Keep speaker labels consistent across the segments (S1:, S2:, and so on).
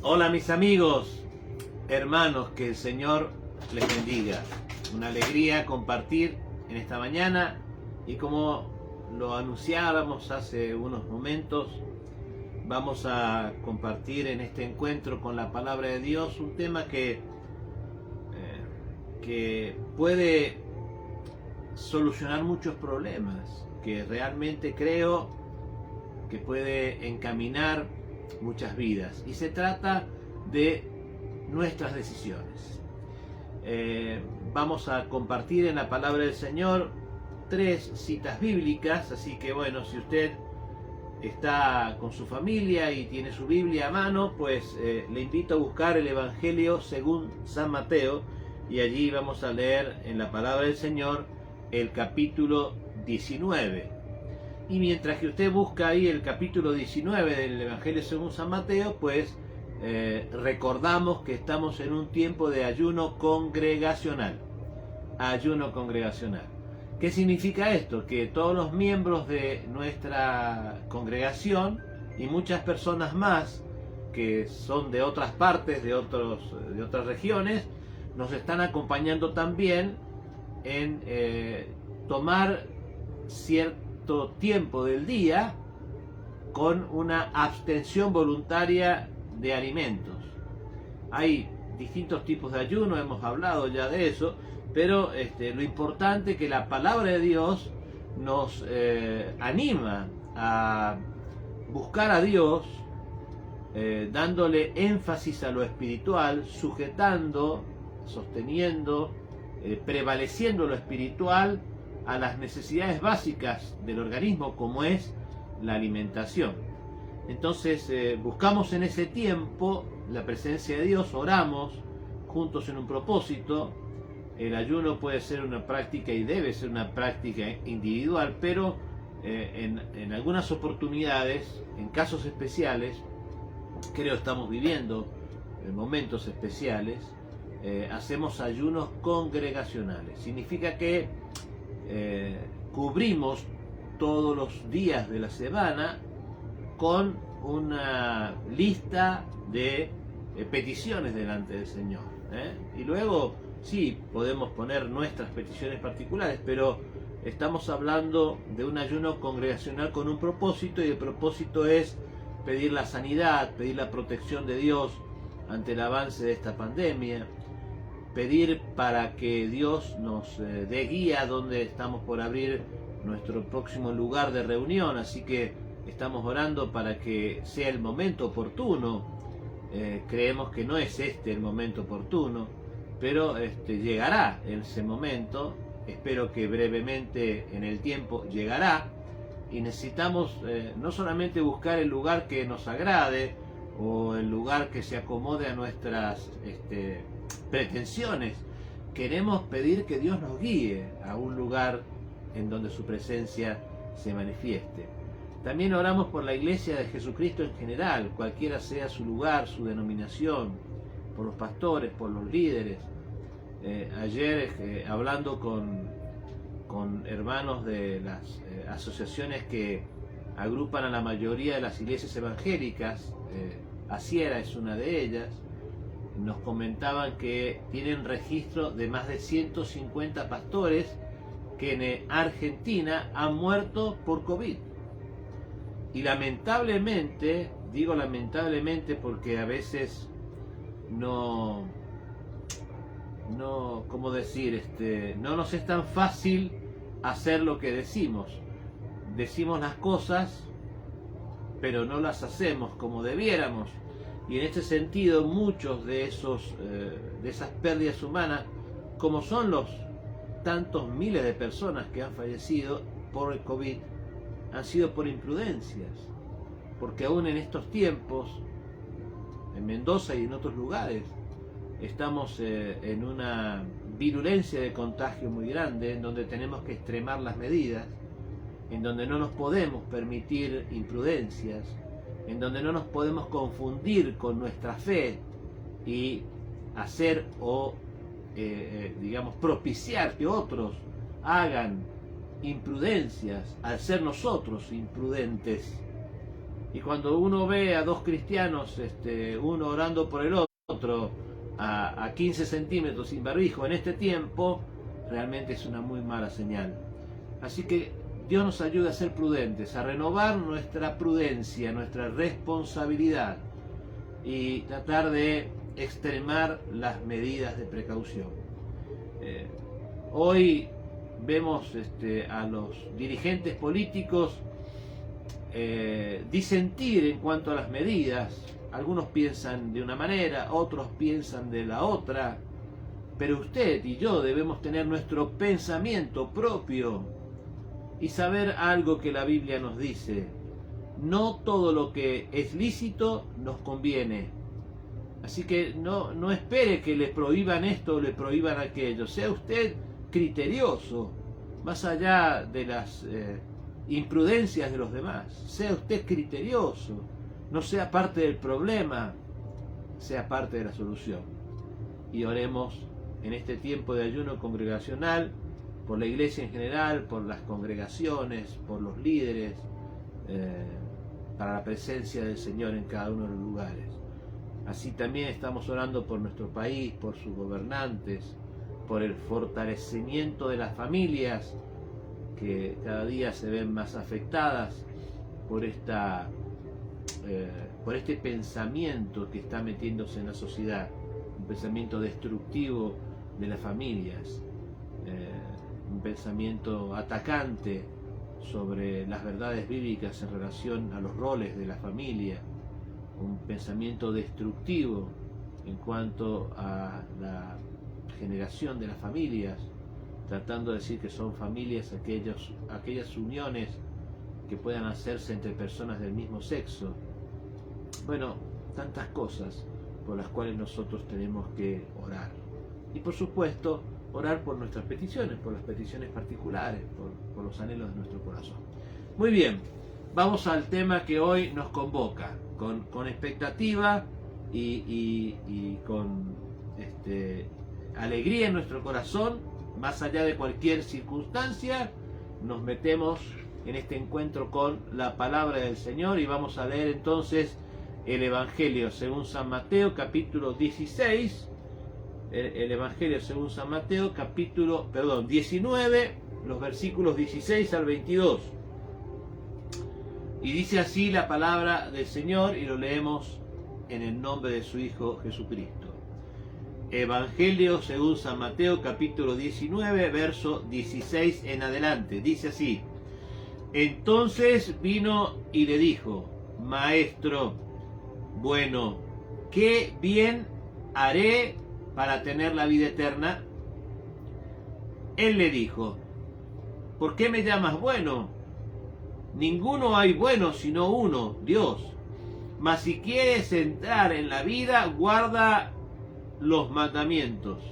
S1: Hola mis amigos, hermanos, que el Señor les bendiga. Una alegría compartir en esta mañana y como lo anunciábamos hace unos momentos, vamos a compartir en este encuentro con la palabra de Dios un tema que puede solucionar muchos problemas, que realmente creo que puede encaminar muchas vidas, y se trata de nuestras decisiones. Vamos a compartir en la palabra del Señor 3 citas bíblicas, así que bueno, si usted está con su familia y tiene su Biblia a mano, pues le invito a buscar el Evangelio según San Mateo, y allí vamos a leer en la palabra del Señor el capítulo 19. Y mientras que usted busca ahí el capítulo 19 del Evangelio según San Mateo, pues recordamos que estamos en un tiempo de ayuno congregacional. Ayuno congregacional. ¿Qué significa esto? Que todos los miembros de nuestra congregación y muchas personas más que son de otras partes, de otras regiones, nos están acompañando también en tomar cierto tiempo del día con una abstención voluntaria de alimentos. Hay distintos tipos de ayuno, hemos hablado ya de eso, pero lo importante es que la palabra de Dios nos anima a buscar a Dios, dándole énfasis a lo espiritual, sosteniendo, prevaleciendo lo espiritual a las necesidades básicas del organismo, como es la alimentación. Entonces buscamos en ese tiempo la presencia de Dios, oramos juntos en un propósito. El ayuno puede ser una práctica y debe ser una práctica individual, pero en algunas oportunidades, en casos especiales, creo estamos viviendo momentos especiales, hacemos ayunos congregacionales. Significa que cubrimos todos los días de la semana con una lista de peticiones delante del Señor, y luego sí podemos poner nuestras peticiones particulares, pero estamos hablando de un ayuno congregacional con un propósito, y el propósito es pedir la sanidad, pedir la protección de Dios ante el avance de esta pandemia, pedir para que Dios nos dé guía donde estamos por abrir nuestro próximo lugar de reunión. Así que estamos orando para que sea el momento oportuno. Creemos que no es el momento oportuno, pero llegará ese momento. Espero que brevemente en el tiempo llegará, y necesitamos no solamente buscar el lugar que nos agrade o el lugar que se acomode a nuestras pretensiones. Queremos pedir que Dios nos guíe a un lugar en donde su presencia se manifieste. También oramos por la Iglesia de Jesucristo en general, cualquiera sea su lugar, su denominación, por los pastores, por los líderes. Ayer hablando con hermanos de las asociaciones que agrupan a la mayoría de las iglesias evangélicas, Asiera es una de ellas, nos comentaban que tienen registro de más de 150 pastores que en Argentina han muerto por COVID. Y lamentablemente, digo lamentablemente porque a veces no nos es tan fácil hacer lo que decimos. Decimos las cosas, pero no las hacemos como debiéramos. Y en este sentido, muchos de esas pérdidas humanas, como son los tantos miles de personas que han fallecido por el COVID, han sido por imprudencias. Porque aún en estos tiempos, en Mendoza y en otros lugares, estamos en una virulencia de contagio muy grande, en donde tenemos que extremar las medidas, en donde no nos podemos permitir imprudencias, en donde no nos podemos confundir con nuestra fe y hacer propiciar que otros hagan imprudencias al ser nosotros imprudentes. Y cuando uno ve a dos cristianos, uno orando por el otro, a 15 centímetros sin barbijo en este tiempo, realmente es una muy mala señal. Así que Dios nos ayuda a ser prudentes, a renovar nuestra prudencia, nuestra responsabilidad y tratar de extremar las medidas de precaución. Hoy vemos a los dirigentes políticos disentir en cuanto a las medidas. Algunos piensan de una manera, otros piensan de la otra, pero usted y yo debemos tener nuestro pensamiento propio y saber algo que la Biblia nos dice: no todo lo que es lícito nos conviene. Así que no espere que le prohíban esto o le prohíban aquello. Sea usted criterioso, más allá de las imprudencias de los demás. Sea usted criterioso, no sea parte del problema, sea parte de la solución. Y oremos en este tiempo de ayuno congregacional por la iglesia en general, por las congregaciones, por los líderes, para la presencia del Señor en cada uno de los lugares. Así también estamos orando por nuestro país, por sus gobernantes, por el fortalecimiento de las familias que cada día se ven más afectadas por este pensamiento que está metiéndose en la sociedad, un pensamiento destructivo de las familias, un pensamiento atacante sobre las verdades bíblicas en relación a los roles de la familia, un pensamiento destructivo en cuanto a la generación de las familias, tratando de decir que son familias aquellas uniones que puedan hacerse entre personas del mismo sexo. Bueno, tantas cosas por las cuales nosotros tenemos que orar. Y por supuesto, orar por nuestras peticiones, por las peticiones particulares, por los anhelos de nuestro corazón. Muy bien, vamos al tema que hoy nos convoca, con expectativa y con alegría en nuestro corazón, más allá de cualquier circunstancia. Nos metemos en este encuentro con la palabra del Señor y vamos a leer entonces el Evangelio según San Mateo, capítulo 16. El Evangelio según San Mateo, capítulo 19, los versículos 16 al 22. Y dice así la palabra del Señor, y lo leemos en el nombre de su Hijo Jesucristo. Evangelio según San Mateo, capítulo 19, verso 16 en adelante. Dice así: entonces vino y le dijo: Maestro bueno, ¿qué bien haré para tener la vida eterna? Él le dijo: ¿por qué me llamas bueno? Ninguno hay bueno sino uno, Dios. Mas si quieres entrar en la vida, guarda los mandamientos.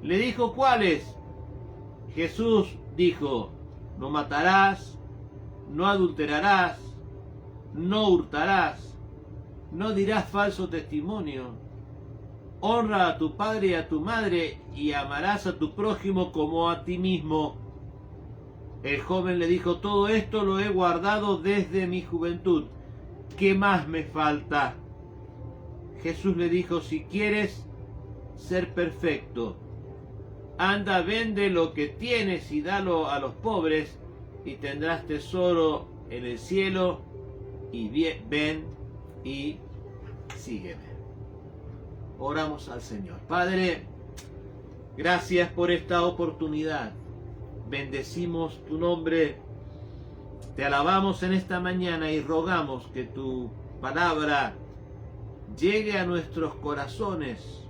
S1: Le dijo: ¿cuáles? Jesús dijo: no matarás, no adulterarás, no hurtarás, no dirás falso testimonio, honra a tu padre y a tu madre, y amarás a tu prójimo como a ti mismo. El joven le dijo: todo esto lo he guardado desde mi juventud. ¿Qué más me falta? Jesús le dijo: si quieres ser perfecto, anda, vende lo que tienes y dalo a los pobres, y tendrás tesoro en el cielo, y ven y sígueme. Oramos al Señor. Padre, gracias por esta oportunidad. Bendecimos tu nombre, te alabamos en esta mañana y rogamos que tu palabra llegue a nuestros corazones,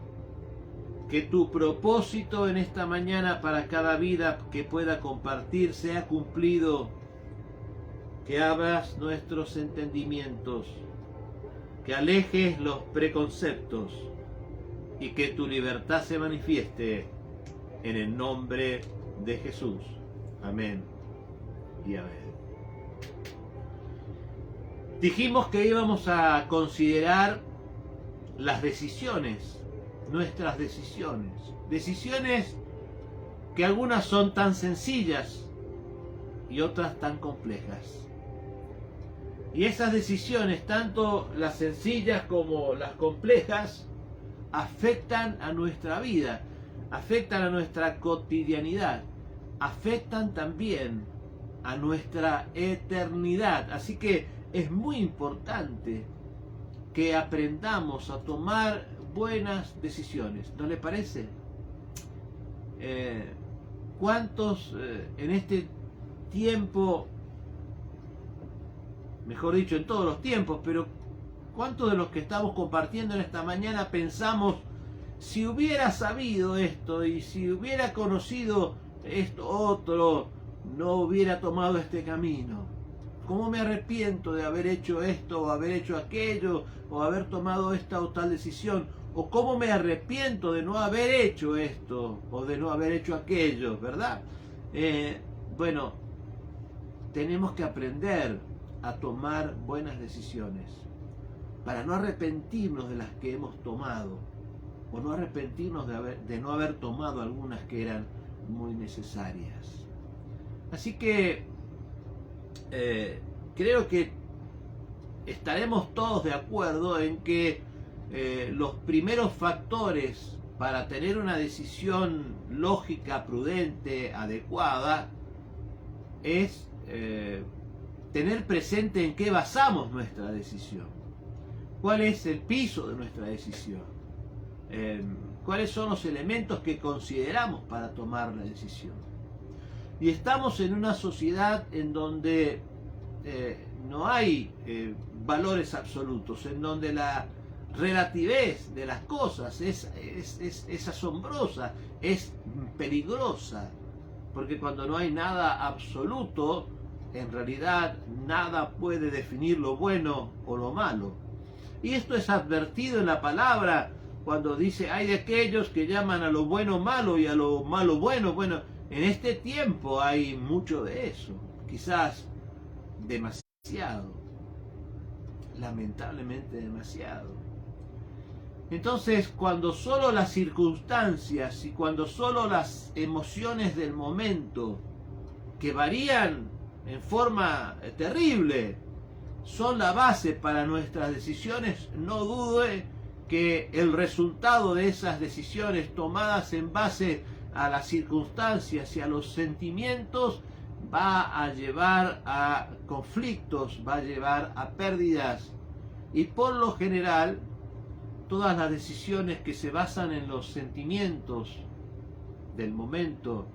S1: que tu propósito en esta mañana para cada vida que pueda compartir sea cumplido, que abras nuestros entendimientos, que alejes los preconceptos y que tu libertad se manifieste en el nombre de Jesús. Amén y amén. Dijimos que íbamos a considerar las decisiones, nuestras decisiones que algunas son tan sencillas y otras tan complejas. Y esas decisiones, tanto las sencillas como las complejas, afectan a nuestra vida, afectan a nuestra cotidianidad, afectan también a nuestra eternidad. Así que es muy importante que aprendamos a tomar buenas decisiones. ¿No le parece? ¿Cuántos en este tiempo, mejor dicho, en todos los tiempos, pero cuántos de los que estamos compartiendo en esta mañana pensamos, si hubiera sabido esto y si hubiera conocido esto otro, no hubiera tomado este camino? ¿Cómo me arrepiento de haber hecho esto o haber hecho aquello o haber tomado esta o tal decisión? ¿O cómo me arrepiento de no haber hecho esto o de no haber hecho aquello? ¿Verdad? Bueno, tenemos que aprender a tomar buenas decisiones para no arrepentirnos de las que hemos tomado o no arrepentirnos de no haber tomado algunas que eran muy necesarias. Así que creo que estaremos todos de acuerdo en que los primeros factores para tener una decisión lógica, prudente, adecuada, es tener presente en qué basamos nuestra decisión, cuál es el piso de nuestra decisión, cuáles son los elementos que consideramos para tomar la decisión. Y estamos en una sociedad en donde no hay valores absolutos, en donde la relativez de las cosas es asombrosa, es peligrosa, porque cuando no hay nada absoluto, en realidad nada puede definir lo bueno o lo malo. Y esto es advertido en la palabra cuando dice, hay de aquellos que llaman a lo bueno malo y a lo malo bueno. Bueno, en este tiempo hay mucho de eso, quizás demasiado, lamentablemente demasiado. Entonces, cuando solo las circunstancias y cuando solo las emociones del momento, que varían en forma terrible, son la base para nuestras decisiones, no dude que el resultado de esas decisiones tomadas en base a las circunstancias y a los sentimientos va a llevar a conflictos, va a llevar a pérdidas. Y por lo general, todas las decisiones que se basan en los sentimientos del momento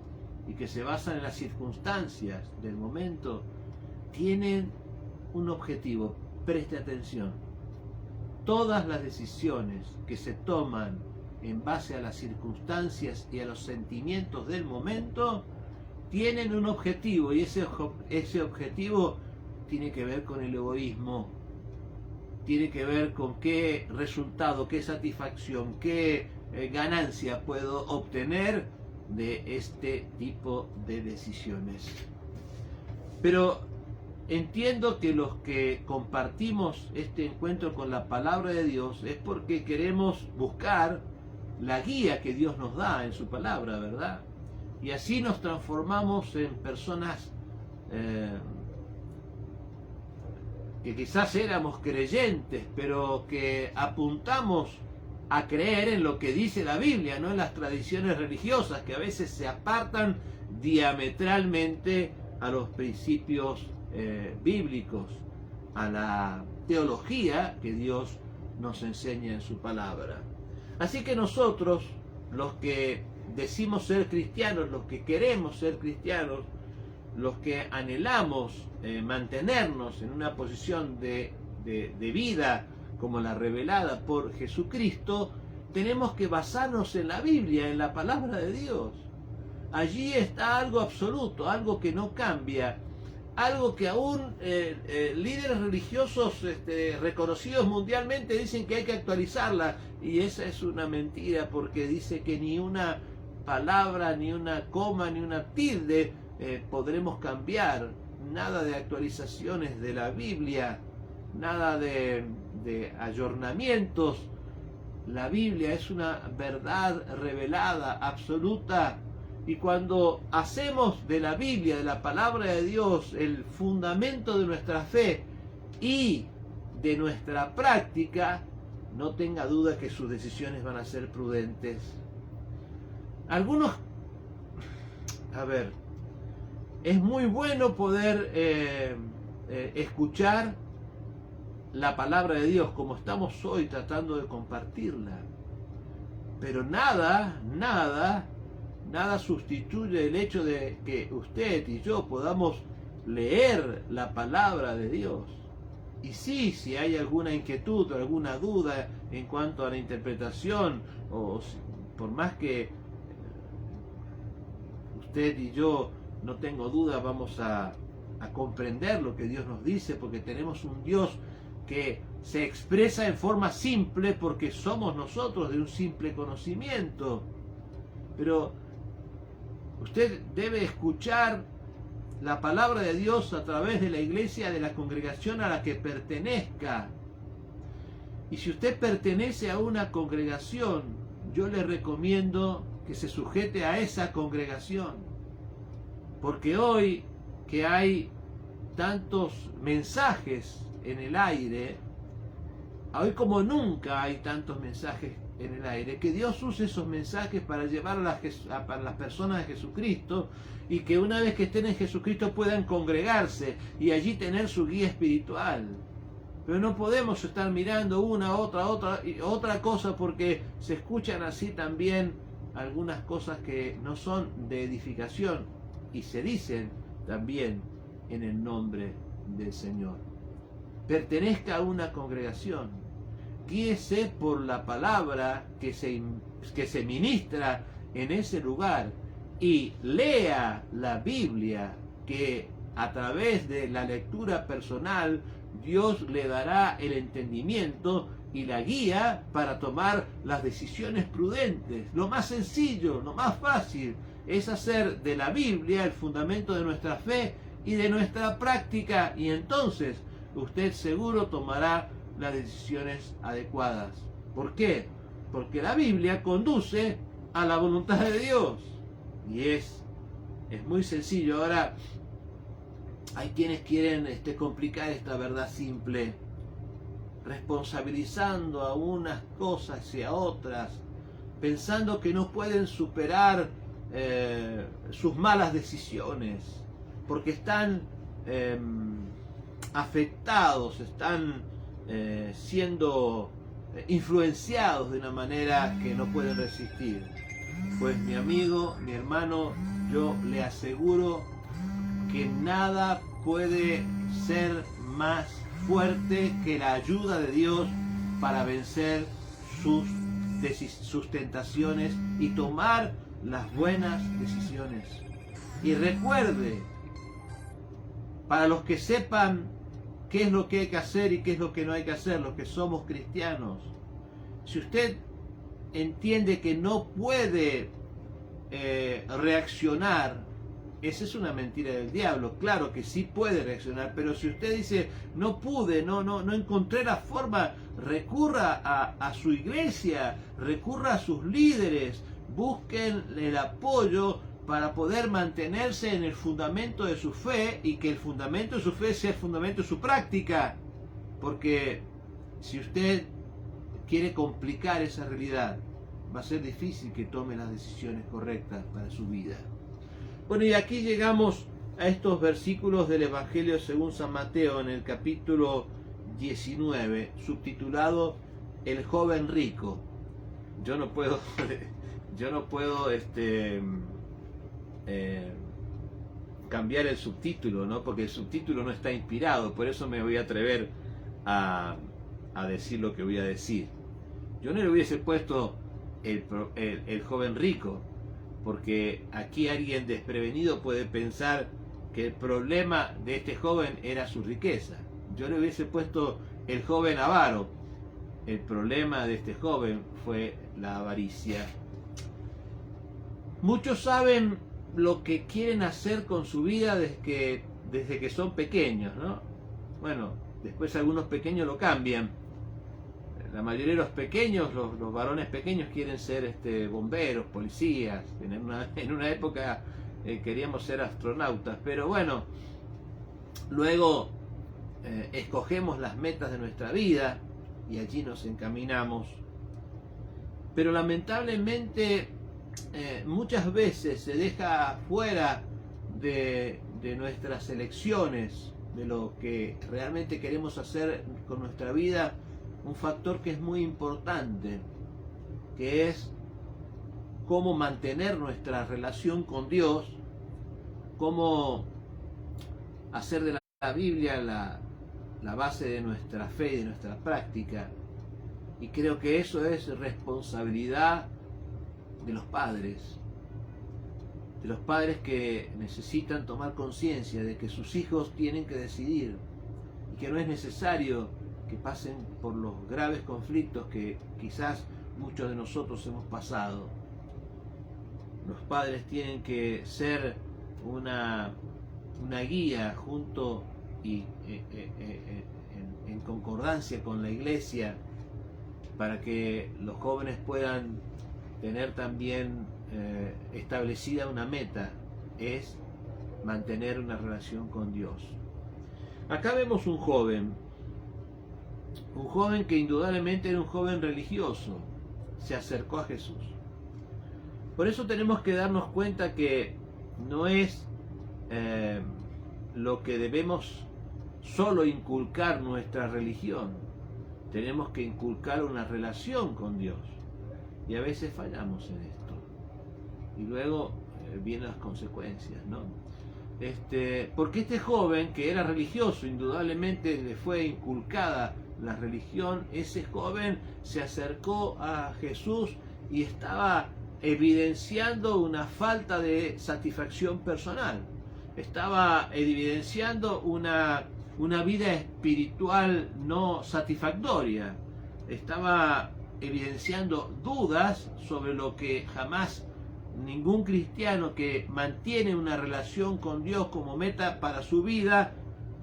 S1: y que se basan en las circunstancias del momento tienen un objetivo. Preste atención. Todas las decisiones que se toman en base a las circunstancias y a los sentimientos del momento tienen un objetivo, y ese objetivo tiene que ver con el egoísmo, tiene que ver con qué resultado, qué satisfacción, qué ganancia puedo obtener de este tipo de decisiones. Pero entiendo que los que compartimos este encuentro con la palabra de Dios es porque queremos buscar la guía que Dios nos da en su palabra, ¿verdad? Y así nos transformamos en personas que quizás éramos creyentes, pero que apuntamos a creer en lo que dice la Biblia, no en las tradiciones religiosas, que a veces se apartan diametralmente a los principios bíblicos, a la teología que Dios nos enseña en su palabra. Así que nosotros, los que decimos ser cristianos, los que queremos ser cristianos, los que anhelamos mantenernos en una posición de vida como la revelada por Jesucristo, tenemos que basarnos en la Biblia, en la palabra de Dios. Allí está algo absoluto, algo que no cambia, algo que aún líderes religiosos reconocidos mundialmente dicen que hay que actualizarla, y esa es una mentira, porque dice que ni una palabra, ni una coma, ni una tilde podremos cambiar. Nada de actualizaciones de la Biblia, nada de ayornamientos. La Biblia es una verdad revelada, absoluta, y cuando hacemos de la Biblia, de la palabra de Dios, el fundamento de nuestra fe, y de nuestra práctica, no tenga duda que sus decisiones van a ser prudentes. Algunos, a ver, es muy bueno poder escuchar la palabra de Dios como estamos hoy tratando de compartirla, pero nada sustituye el hecho de que usted y yo podamos leer la palabra de Dios. Y sí, si hay alguna inquietud o alguna duda en cuanto a la interpretación, o por más que usted y yo no tengo duda, vamos a comprender lo que Dios nos dice, porque tenemos un Dios que se expresa en forma simple, porque somos nosotros de un simple conocimiento. Pero usted debe escuchar la palabra de Dios a través de la iglesia, de la congregación a la que pertenezca. Y si usted pertenece a una congregación, yo le recomiendo que se sujete a esa congregación. Porque hoy que hay tantos mensajes en el aire, hoy como nunca hay tantos mensajes en el aire, que Dios use esos mensajes para llevar a las personas de Jesucristo, y que una vez que estén en Jesucristo puedan congregarse y allí tener su guía espiritual. Pero no podemos estar mirando otra cosa, porque se escuchan así también algunas cosas que no son de edificación y se dicen también en el nombre del Señor. Pertenezca a una congregación, guíese por la palabra que se ministra en ese lugar, y lea la Biblia, que a través de la lectura personal Dios le dará el entendimiento y la guía para tomar las decisiones prudentes. Lo más sencillo, lo más fácil, es hacer de la Biblia el fundamento de nuestra fe y de nuestra práctica, y entonces usted seguro tomará las decisiones adecuadas. ¿Por qué? Porque la Biblia conduce a la voluntad de Dios. Y es muy sencillo. Ahora, hay quienes quieren complicar esta verdad simple, responsabilizando a unas cosas y a otras, pensando que no pueden superar sus malas decisiones, porque están afectados, están siendo influenciados de una manera que no pueden resistir. Pues mi amigo, mi hermano, yo le aseguro que nada puede ser más fuerte que la ayuda de Dios para vencer sus tentaciones y tomar las buenas decisiones. Y recuerde, para los que sepan qué es lo que hay que hacer y qué es lo que no hay que hacer, los que somos cristianos, si usted entiende que no puede reaccionar, esa es una mentira del diablo. Claro que sí puede reaccionar, pero si usted dice no pude, no encontré la forma, recurra a su iglesia, recurra a sus líderes, busquen el apoyo para poder mantenerse en el fundamento de su fe, y que el fundamento de su fe sea el fundamento de su práctica. Porque si usted quiere complicar esa realidad, va a ser difícil que tome las decisiones correctas para su vida. Bueno, y aquí llegamos a estos versículos del Evangelio según San Mateo, en el capítulo 19, subtitulado El joven rico. Yo no puedo cambiar el subtítulo, ¿no? Porque el subtítulo no está inspirado, por eso me voy a atrever a decir lo que voy a decir. Yo no le hubiese puesto el joven rico, porque aquí alguien desprevenido puede pensar que el problema de este joven era su riqueza. Yo le hubiese puesto el joven avaro. El problema de este joven fue la avaricia. Muchos saben lo que quieren hacer con su vida desde que son pequeños, ¿no? Bueno, después algunos pequeños lo cambian. La mayoría de los pequeños, los varones pequeños, quieren ser bomberos, policías. En una época queríamos ser astronautas, pero bueno, luego escogemos las metas de nuestra vida y allí nos encaminamos. Pero lamentablemente muchas veces se deja fuera de nuestras elecciones, de lo que realmente queremos hacer con nuestra vida, un factor que es muy importante, que es cómo mantener nuestra relación con Dios, cómo hacer de la Biblia la base de nuestra fe y de nuestra práctica. Y creo que eso es responsabilidad de los padres que necesitan tomar conciencia de que sus hijos tienen que decidir y que no es necesario que pasen por los graves conflictos que quizás muchos de nosotros hemos pasado. Los padres tienen que ser una guía junto y en concordancia con la iglesia, para que los jóvenes puedan tener también establecida una meta, es mantener una relación con Dios. Acá vemos un joven que indudablemente era un joven religioso, se acercó a Jesús. Por eso tenemos que darnos cuenta que no es lo que debemos solo inculcar nuestra religión, tenemos que inculcar una relación con Dios, y a veces fallamos en esto y luego vienen las consecuencias, ¿no? Porque este joven que era religioso, indudablemente le fue inculcada la religión, ese joven se acercó a Jesús y estaba evidenciando una falta de satisfacción personal, estaba evidenciando una vida espiritual no satisfactoria, estaba evidenciando dudas sobre lo que jamás ningún cristiano que mantiene una relación con Dios como meta para su vida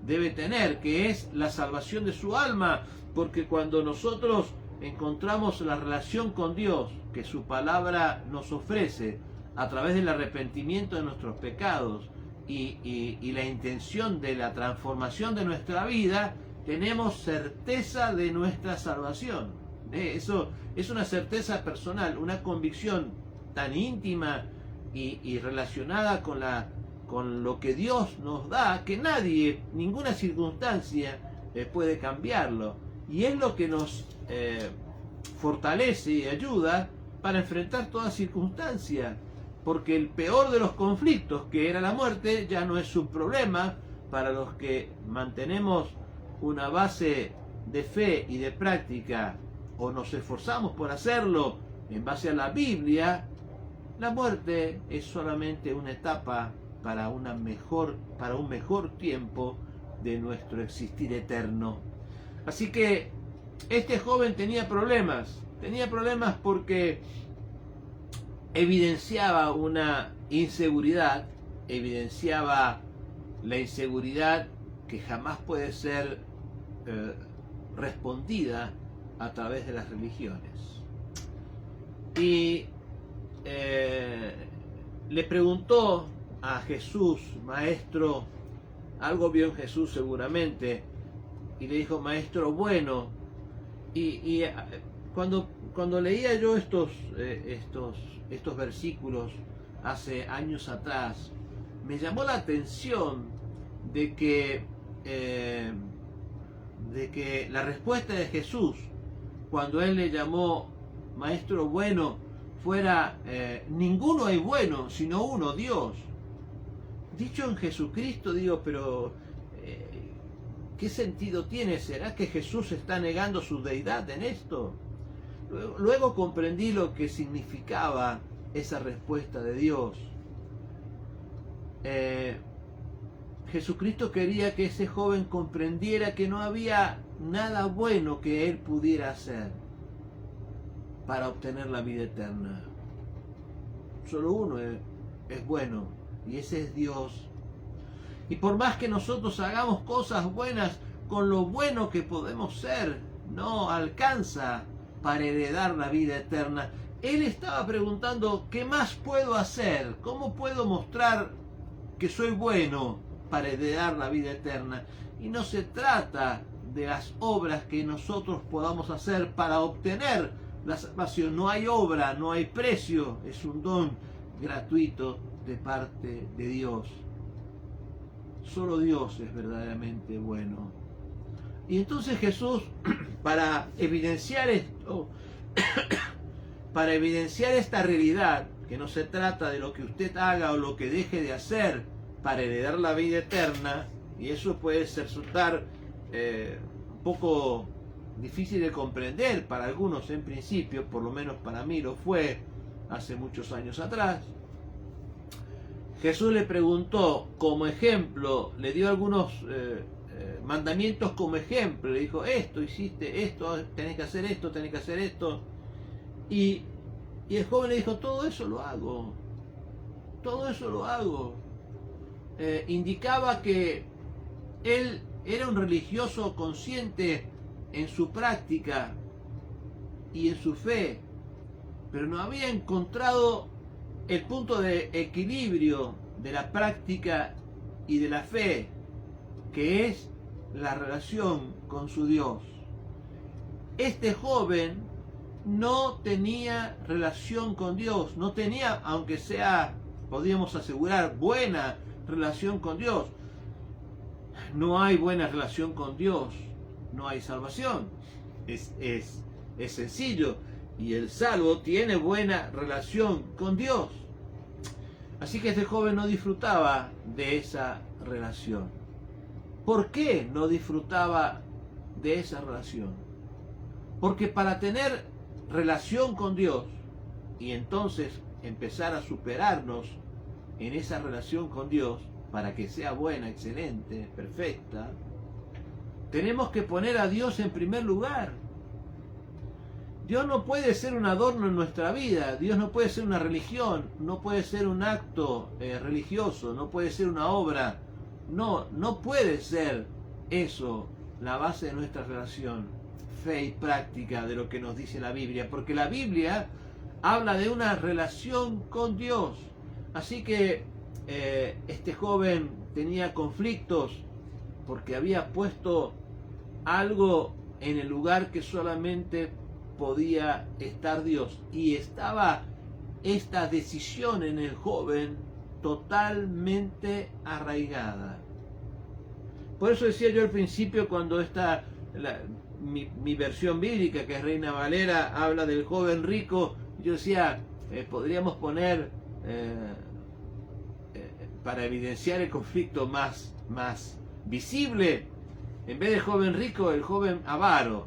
S1: debe tener, que es la salvación de su alma, porque cuando nosotros encontramos la relación con Dios que su palabra nos ofrece a través del arrepentimiento de nuestros pecados y la intención de la transformación de nuestra vida, tenemos certeza de nuestra salvación. Eso es una certeza personal, una convicción tan íntima y relacionada con lo que Dios nos da, que nadie, ninguna circunstancia puede cambiarlo. Y es lo que nos fortalece y ayuda para enfrentar toda circunstancia, porque el peor de los conflictos, que era la muerte, ya no es un problema para los que mantenemos una base de fe y de práctica, o nos esforzamos por hacerlo en base a la Biblia. La muerte es solamente una etapa para un mejor tiempo de nuestro existir eterno. Así que este joven tenía problemas porque evidenciaba una inseguridad, evidenciaba la inseguridad que jamás puede ser respondida a través de las religiones. Y le preguntó a Jesús: Maestro, algo vio en Jesús seguramente, y le dijo: Maestro bueno. Y cuando leía yo estos versículos hace años atrás, me llamó la atención de que la respuesta de Jesús cuando él le llamó Maestro bueno fuera: ninguno hay bueno sino uno, Dios. Dicho en Jesucristo, digo, pero ¿qué sentido tiene? ¿Será que Jesús está negando su deidad en esto? Luego comprendí lo que significaba esa respuesta de Dios. Jesucristo quería que ese joven comprendiera que no había nada bueno que él pudiera hacer para obtener la vida eterna. Solo uno es bueno, y ese es Dios. Y por más que nosotros hagamos cosas buenas, con lo bueno que podemos ser, no alcanza para heredar la vida eterna. Él estaba preguntando: ¿qué más puedo hacer? ¿Cómo puedo mostrar que soy bueno para heredar la vida eterna? Y no se trata de las obras que nosotros podamos hacer para obtener la salvación. No hay obra, no hay precio, es un don gratuito de parte de Dios. Solo Dios es verdaderamente bueno. Y entonces Jesús, para evidenciar esto, para evidenciar esta realidad, que no se trata de lo que usted haga o lo que deje de hacer para heredar la vida eterna, y eso puede resultar un poco difícil de comprender para algunos en principio, por lo menos para mí lo fue hace muchos años atrás. Jesús le preguntó como ejemplo, le dio algunos mandamientos como ejemplo, le dijo, esto hiciste, esto, tenés que hacer esto, tenés que hacer esto. Y el joven le dijo, todo eso lo hago, todo eso lo hago. Indicaba que él era un religioso consciente en su práctica y en su fe, pero no había encontrado el punto de equilibrio de la práctica y de la fe, que es la relación con su Dios. Este joven no tenía relación con Dios, no tenía, aunque sea, podríamos asegurar, buena relación con Dios. No hay buena relación con Dios, no hay salvación. Es sencillo. Y el salvo tiene buena relación con Dios. Así que este joven no disfrutaba de esa relación. ¿Por qué no disfrutaba de esa relación? Porque para tener relación con Dios y entonces empezar a superarnos en esa relación con Dios, para que sea buena, excelente, perfecta, tenemos que poner a Dios en primer lugar. Dios no puede ser un adorno en nuestra vida, Dios no puede ser una religión, no puede ser un acto religioso, no puede ser una obra, no puede ser eso la base de nuestra relación, fe y práctica de lo que nos dice la Biblia, porque la Biblia habla de una relación con Dios. Así que este joven tenía conflictos porque había puesto algo en el lugar que solamente podía estar Dios, y estaba esta decisión en el joven totalmente arraigada. Por eso decía yo al principio, cuando mi versión bíblica, que es Reina Valera, habla del joven rico, yo decía, podríamos poner para evidenciar el conflicto más visible, en vez de joven rico, el joven avaro,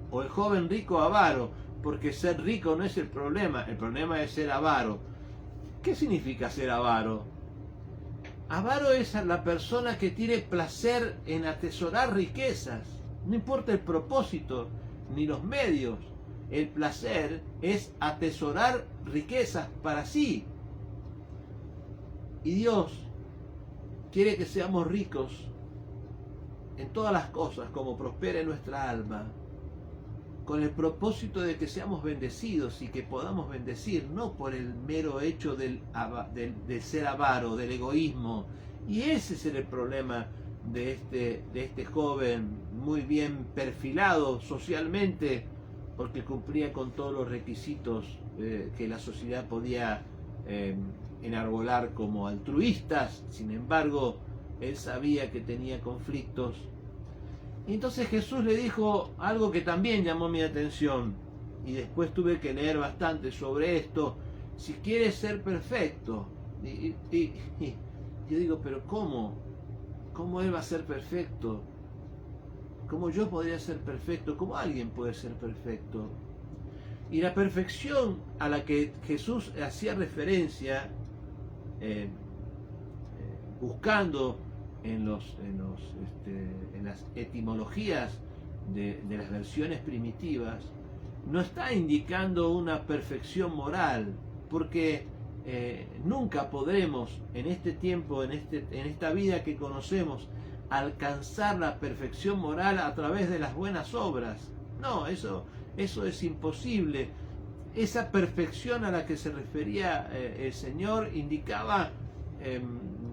S1: o el joven rico avaro, porque ser rico no es el problema es ser avaro. ¿Qué significa ser avaro? Avaro es la persona que tiene placer en atesorar riquezas, no importa el propósito ni los medios, el placer es atesorar riquezas para sí. Y Dios quiere que seamos ricos en todas las cosas, como prospere nuestra alma, con el propósito de que seamos bendecidos y que podamos bendecir, no por el mero hecho del ser avaro, del egoísmo. Y ese es el problema de este joven, muy bien perfilado socialmente, porque cumplía con todos los requisitos que la sociedad podía enarbolar como altruistas. Sin embargo, él sabía que tenía conflictos. Y entonces Jesús le dijo algo que también llamó mi atención, y después tuve que leer bastante sobre esto. Si quieres ser perfecto, y yo digo, pero ¿cómo él va a ser perfecto? ¿Cómo yo podría ser perfecto? ¿Cómo alguien puede ser perfecto? Y la perfección a la que Jesús hacía referencia, buscando en las etimologías de las versiones primitivas, no está indicando una perfección moral, porque nunca podremos en este tiempo, en esta vida que conocemos, alcanzar la perfección moral a través de las buenas obras. No, eso es imposible. Esa perfección a la que se refería el Señor indicaba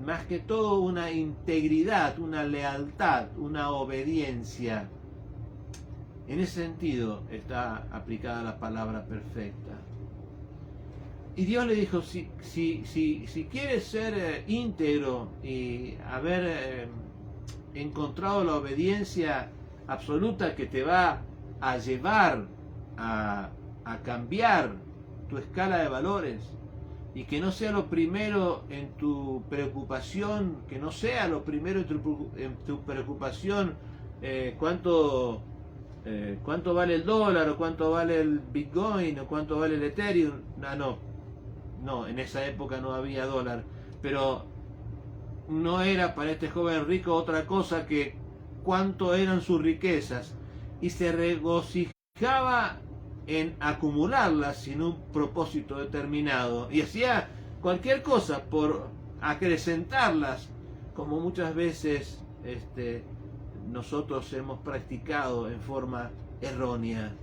S1: más que todo una integridad, una lealtad, una obediencia. En ese sentido está aplicada la palabra perfecta. Y Dios le dijo, si quieres ser íntegro y haber encontrado la obediencia absoluta que te va a llevar a cambiar tu escala de valores, y que no sea lo primero en tu preocupación, que no sea lo primero en tu preocupación cuánto vale el dólar, o cuánto vale el Bitcoin, o cuánto vale el Ethereum. No, en esa época no había dólar, pero no era para este joven rico otra cosa que cuánto eran sus riquezas, y se regocijaba en acumularlas sin un propósito determinado, y hacía cualquier cosa por acrecentarlas, como muchas veces nosotros hemos practicado en forma errónea.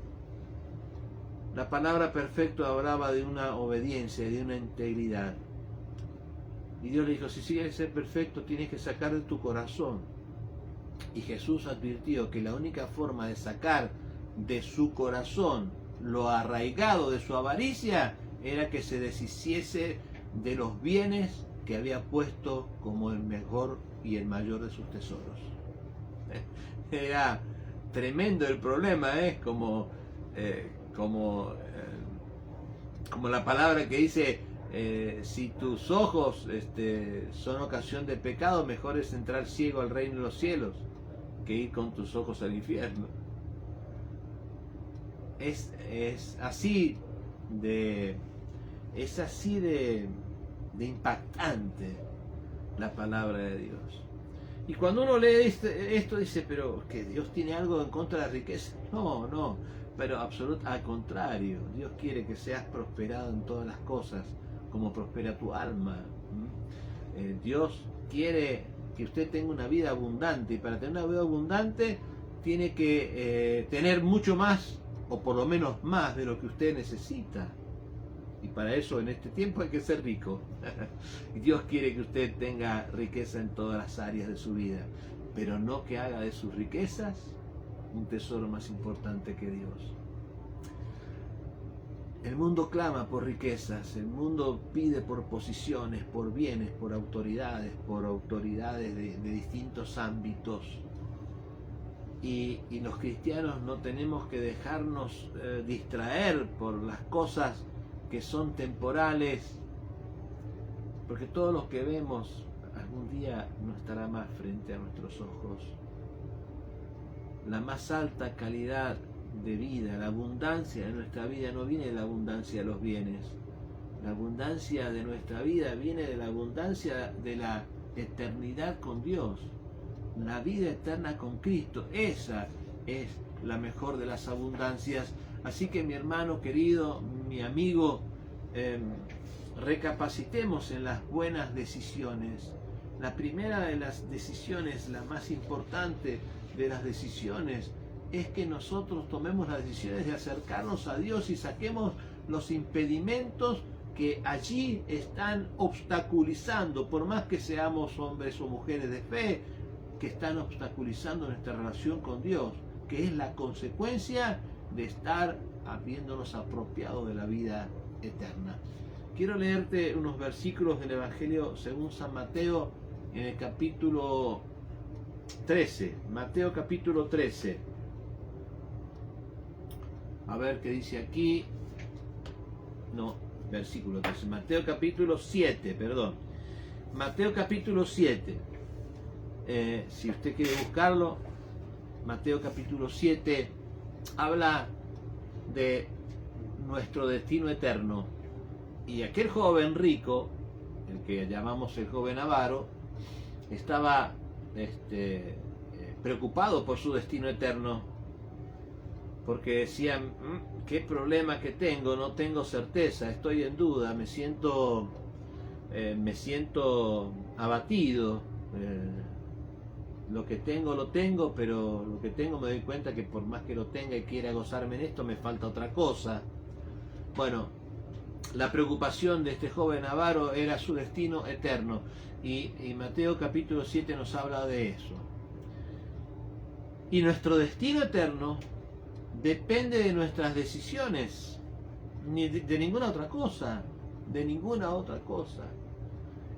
S1: La palabra perfecto hablaba de una obediencia, de una integridad. Y Dios le dijo, si quieres ser perfecto, tienes que sacar de tu corazón. Y Jesús advirtió que la única forma de sacar de su corazón lo arraigado de su avaricia era que se deshiciese de los bienes que había puesto como el mejor y el mayor de sus tesoros. Era tremendo el problema, como la palabra que dice, si tus ojos son ocasión de pecado, mejor es entrar ciego al reino de los cielos que ir con tus ojos al infierno. Es así de impactante la palabra de Dios. Y cuando uno lee esto dice, pero que Dios tiene algo en contra de la riqueza. No, pero al contrario, Dios quiere que seas prosperado en todas las cosas, como prospera tu alma. Dios quiere que usted tenga una vida abundante, y para tener una vida abundante tiene que tener mucho más, o por lo menos más de lo que usted necesita. Y para eso en este tiempo hay que ser rico. Y Dios quiere que usted tenga riqueza en todas las áreas de su vida, pero no que haga de sus riquezas un tesoro más importante que Dios. El mundo clama por riquezas, el mundo pide por posiciones, por bienes, por autoridades de distintos ámbitos. Y los cristianos no tenemos que dejarnos distraer por las cosas que son temporales, porque todo lo que vemos algún día no estará más frente a nuestros ojos. La más alta calidad de vida, la abundancia de nuestra vida no viene de la abundancia de los bienes. La abundancia de nuestra vida viene de la abundancia de la eternidad con Dios, la vida eterna con Cristo. Esa es la mejor de las abundancias. Así que mi hermano querido, mi amigo, recapacitemos en las buenas decisiones. La primera de las decisiones, la más importante de las decisiones, es que nosotros tomemos las decisiones de acercarnos a Dios y saquemos los impedimentos que allí están obstaculizando, por más que seamos hombres o mujeres de fe, que están obstaculizando nuestra relación con Dios, que es la consecuencia de estar habiéndonos apropiado de la vida eterna. Quiero leerte unos versículos del Evangelio según San Mateo, en el capítulo 13, Mateo capítulo 13. A ver qué dice aquí. No, versículo 13. Mateo capítulo 7, perdón. Mateo capítulo 7. Si usted quiere buscarlo, Mateo capítulo 7 habla de nuestro destino eterno. Y aquel joven rico, el que llamamos el joven avaro, estaba preocupado por su destino eterno, porque decían, qué problema que tengo, no tengo certeza, estoy en duda, me siento abatido, lo que tengo lo tengo, pero lo que tengo me doy cuenta que por más que lo tenga y quiera gozarme en esto, me falta otra cosa. Bueno, la preocupación de este joven avaro era su destino eterno. Y Mateo capítulo 7 nos habla de eso. Y nuestro destino eterno depende de nuestras decisiones, ni de ninguna otra cosa, de ninguna otra cosa.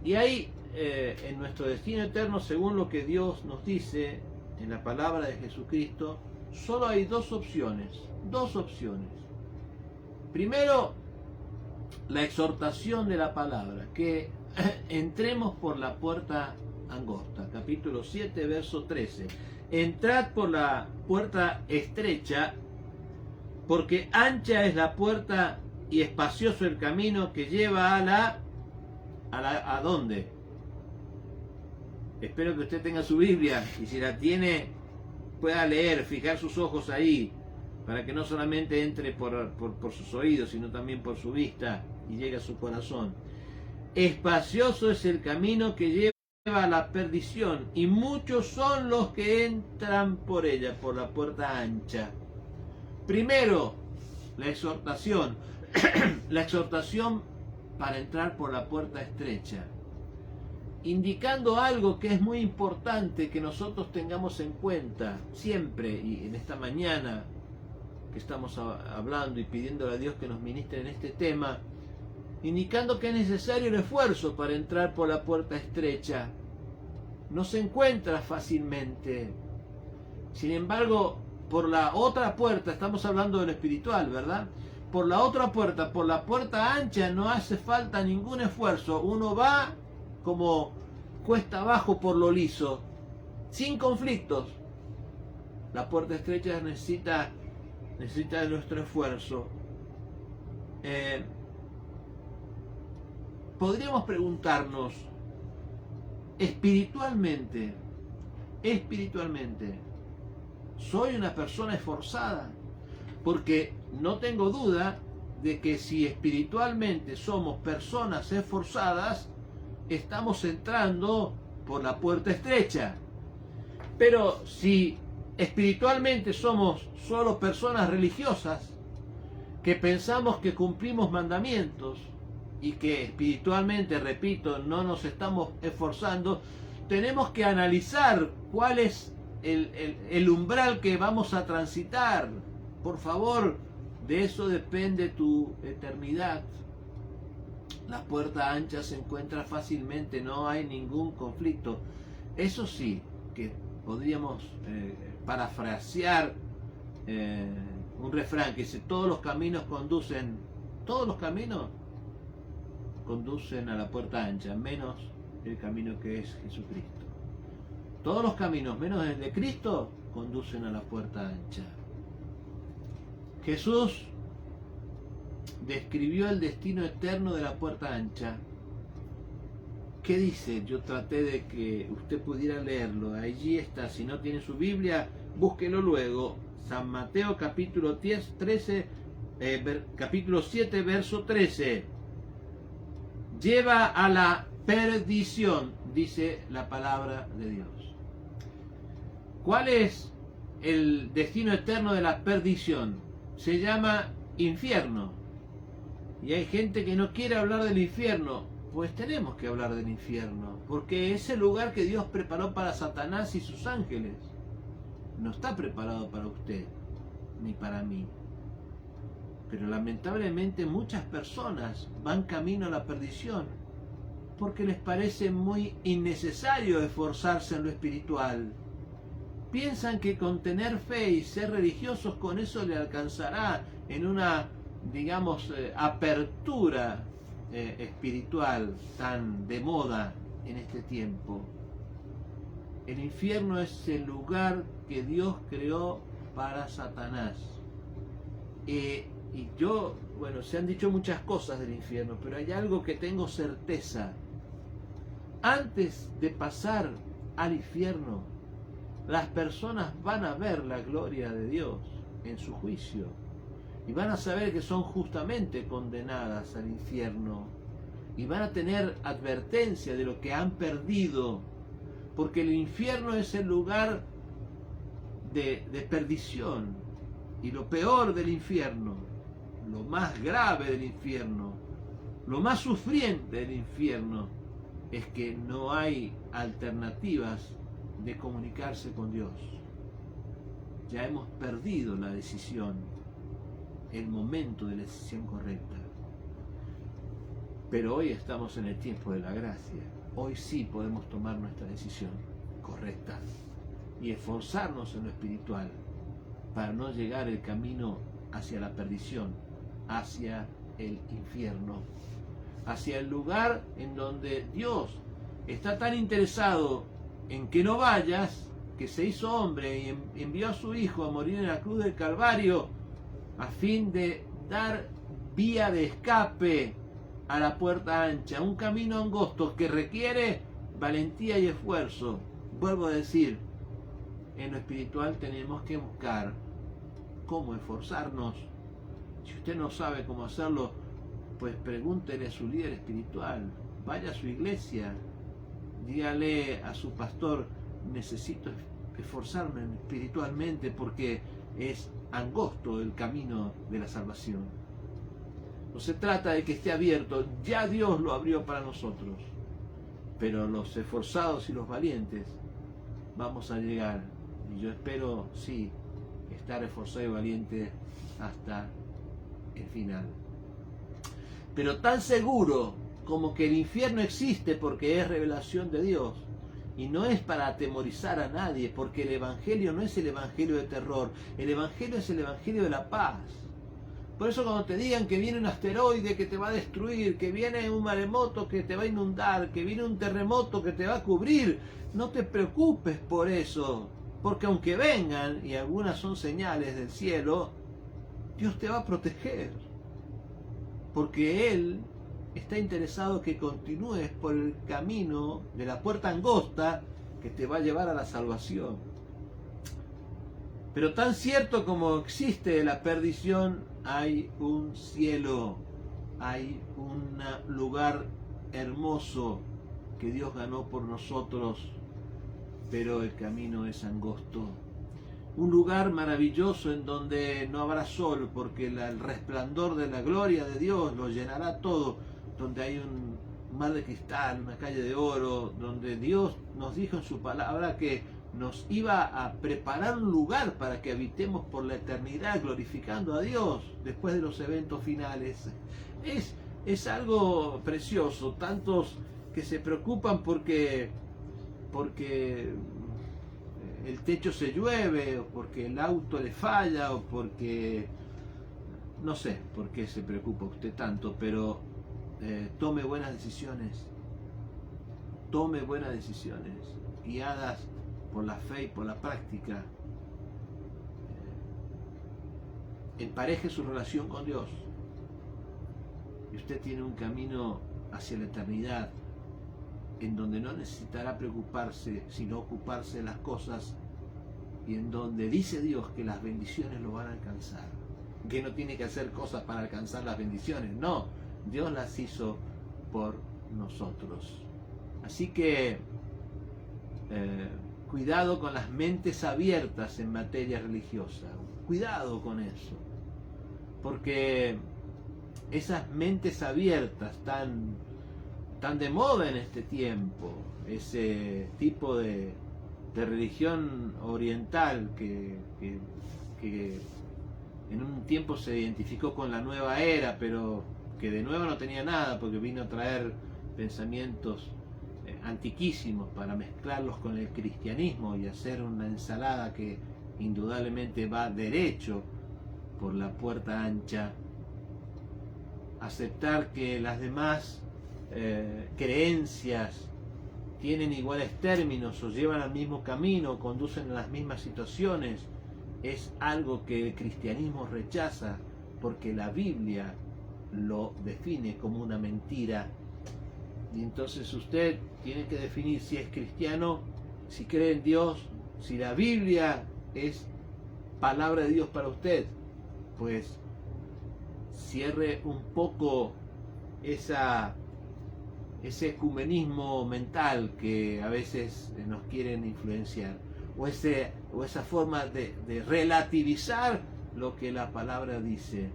S1: Y hay en nuestro destino eterno, según lo que Dios nos dice en la palabra de Jesucristo, solo hay dos opciones. Primero, la exhortación de la palabra, que entremos por la puerta angosta, capítulo 7, verso 13. Entrad por la puerta estrecha, porque ancha es la puerta y espacioso el camino que lleva ¿a dónde? Espero que usted tenga su Biblia, y si la tiene, pueda leer, fijar sus ojos ahí, para que no solamente entre por sus oídos, sino también por su vista y llegue a su corazón. Espacioso es el camino que lleva a la perdición, y muchos son los que entran por ella, por la puerta ancha. Primero, la exhortación. La exhortación para entrar por la puerta estrecha, indicando algo que es muy importante que nosotros tengamos en cuenta siempre, y en esta mañana que estamos hablando y pidiéndole a Dios que nos ministre en este tema, indicando que es necesario el esfuerzo para entrar por la puerta estrecha. No se encuentra fácilmente. Sin embargo, por la otra puerta, estamos hablando de lo espiritual, ¿verdad? Por la otra puerta, por la puerta ancha, no hace falta ningún esfuerzo. Uno va como cuesta abajo por lo liso, sin conflictos. La puerta estrecha necesita de nuestro esfuerzo. Podríamos preguntarnos, espiritualmente, ¿soy una persona esforzada? Porque no tengo duda de que si espiritualmente somos personas esforzadas, estamos entrando por la puerta estrecha. Pero si espiritualmente somos solo personas religiosas, que pensamos que cumplimos mandamientos y que espiritualmente, repito, no nos estamos esforzando, tenemos que analizar cuál es el umbral que vamos a transitar. Por favor, de eso depende tu eternidad. La puerta ancha se encuentra fácilmente, no hay ningún conflicto. Eso sí, que podríamos parafrasear un refrán que dice: todos los caminos conducen a la puerta ancha, menos el camino que es Jesucristo. Todos los caminos, menos el de Cristo, conducen a la puerta ancha. Jesús describió el destino eterno de la puerta ancha. ¿Qué dice? Yo traté de que usted pudiera leerlo. Allí está. Si no tiene su Biblia, búsquelo luego. San Mateo capítulo 7, verso 13. Lleva a la perdición, dice la palabra de Dios. ¿Cuál es el destino eterno de la perdición? Se llama infierno. Y hay gente que no quiere hablar del infierno. Pues tenemos que hablar del infierno, porque es el lugar que Dios preparó para Satanás y sus ángeles. No está preparado para usted, ni para mí. Pero lamentablemente muchas personas van camino a la perdición, porque les parece muy innecesario esforzarse en lo espiritual. Piensan que con tener fe y ser religiosos, con eso le alcanzará en una, digamos, apertura espiritual tan de moda en este tiempo. El infierno es el lugar que Dios creó para Satanás. Y yo, bueno, se han dicho muchas cosas del infierno, pero hay algo que tengo certeza. Antes de pasar al infierno, las personas van a ver la gloria de Dios en su juicio. Y van a saber que son justamente condenadas al infierno. Y van a tener advertencia de lo que han perdido. Porque el infierno es el lugar de perdición. Y lo peor del infierno, lo más grave del infierno, Lo más sufriente del infierno es que no hay alternativas de comunicarse con Dios. Ya hemos perdido la decisión, el momento de la decisión correcta. Pero hoy estamos en el tiempo de la gracia. Hoy sí podemos tomar nuestra decisión correcta y esforzarnos en lo espiritual para no llegar el camino hacia la perdición, hacia el infierno, hacia el lugar en donde Dios está tan interesado en que no vayas, que se hizo hombre y envió a su Hijo a morir en la cruz del Calvario a fin de dar vía de escape a la puerta ancha, un camino angosto que requiere valentía y esfuerzo. Vuelvo a decir, en lo espiritual tenemos que buscar cómo esforzarnos. Si usted no sabe cómo hacerlo, pues pregúntele a su líder espiritual, vaya a su iglesia, dígale a su pastor, necesito esforzarme espiritualmente porque es angosto el camino de la salvación. No se trata de que esté abierto, ya Dios lo abrió para nosotros, pero los esforzados y los valientes vamos a llegar, y yo espero, sí, estar esforzado y valiente hasta el final. Pero tan seguro como que el infierno existe porque es revelación de Dios, y no es para atemorizar a nadie, porque el Evangelio no es el Evangelio de terror, el Evangelio es el Evangelio de la paz. Por eso cuando te digan que viene un asteroide que te va a destruir, que viene un maremoto que te va a inundar, que viene un terremoto que te va a cubrir, no te preocupes por eso, porque aunque vengan, y algunas son señales del cielo, Dios te va a proteger, porque Él está interesado que continúes por el camino de la puerta angosta que te va a llevar a la salvación. Pero tan cierto como existe la perdición, hay un cielo, hay un lugar hermoso que Dios ganó por nosotros, pero el camino es angosto. Un lugar maravilloso en donde no habrá sol, porque el resplandor de la gloria de Dios lo llenará todo, donde hay un mar de cristal, una calle de oro, donde Dios nos dijo en su palabra que nos iba a preparar un lugar para que habitemos por la eternidad glorificando a Dios después de los eventos finales. Es algo precioso. Tantos que se preocupan porque el techo se llueve, o porque el auto le falla, o porque no sé por qué se preocupa usted tanto, pero tome buenas decisiones, guiadas por la fe y por la práctica. Empareje su relación con Dios y usted tiene un camino hacia la eternidad en donde no necesitará preocuparse sino ocuparse de las cosas, y en donde dice Dios que las bendiciones lo van a alcanzar, que no tiene que hacer cosas para alcanzar las bendiciones, no, Dios las hizo por nosotros. Así que cuidado con las mentes abiertas en materia religiosa, cuidado con eso, porque esas mentes abiertas tan de moda en este tiempo, ese tipo de religión oriental que en un tiempo se identificó con la nueva era, pero que de nuevo no tenía nada, porque vino a traer pensamientos antiquísimos para mezclarlos con el cristianismo y hacer una ensalada que indudablemente va derecho por la puerta ancha. Aceptar que las demás creencias tienen iguales términos o llevan al mismo camino, conducen a las mismas situaciones, es algo que el cristianismo rechaza, porque la Biblia lo define como una mentira. Y entonces usted tiene que definir si es cristiano, si cree en Dios, si la Biblia es palabra de Dios para usted. Pues cierre un poco ese ecumenismo mental que a veces nos quieren influenciar, o esa forma de relativizar lo que la palabra dice.